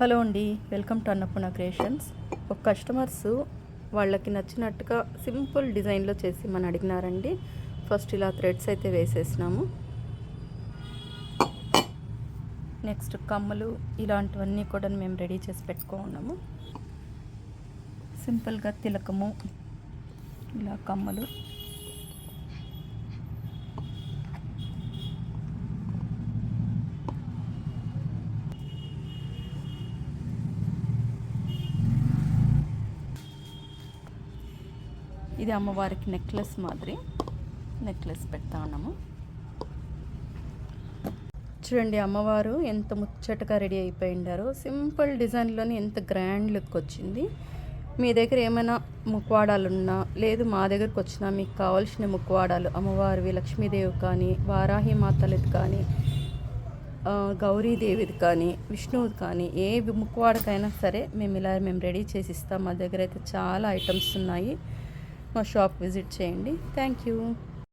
Hello అండి, welcome to Annapurna creations. ఒక customers వాళ్ళకి నచ్చినట్టుగా సింపుల్ డిజైన్లో చేసి మనం అడిగినారండి. ఫస్ట్ ఇలా థ్రెడ్స్ అయితే వేసేసినాము. నెక్స్ట్ కమ్మలు ఇలాంటివన్నీ కూడా మేము రెడీ చేసి పెట్టుకున్నాము. సింపుల్గా తిలకము, ఇలా కమ్మలు, ఇది అమ్మవారికి నెక్లెస్ మాదిరి నెక్లెస్ పెడతా ఉన్నాము. చూడండి అమ్మవారు ఎంత ముచ్చటగా రెడీ అయిపోయిండారో. సింపుల్ డిజైన్లోనే ఎంత గ్రాండ్ లుక్ వచ్చింది. మీ దగ్గర ఏమైనా ముఖవాడాలు ఉన్నా, లేదు మా దగ్గరకు వచ్చినా మీకు కావాల్సిన ముఖవాడాలు అమ్మవారివి, లక్ష్మీదేవి కానీ, వారాహి మాతలది కానీ, గౌరీదేవిది కానీ, విష్ణువుది కానీ, ఏ ముఖవాడకైనా సరే మేము రెడీ చేసి ఇస్తాం. మా దగ్గర అయితే చాలా ఐటమ్స్ ఉన్నాయి. మా షాప్ విజిట్ చేయండి. Thank you.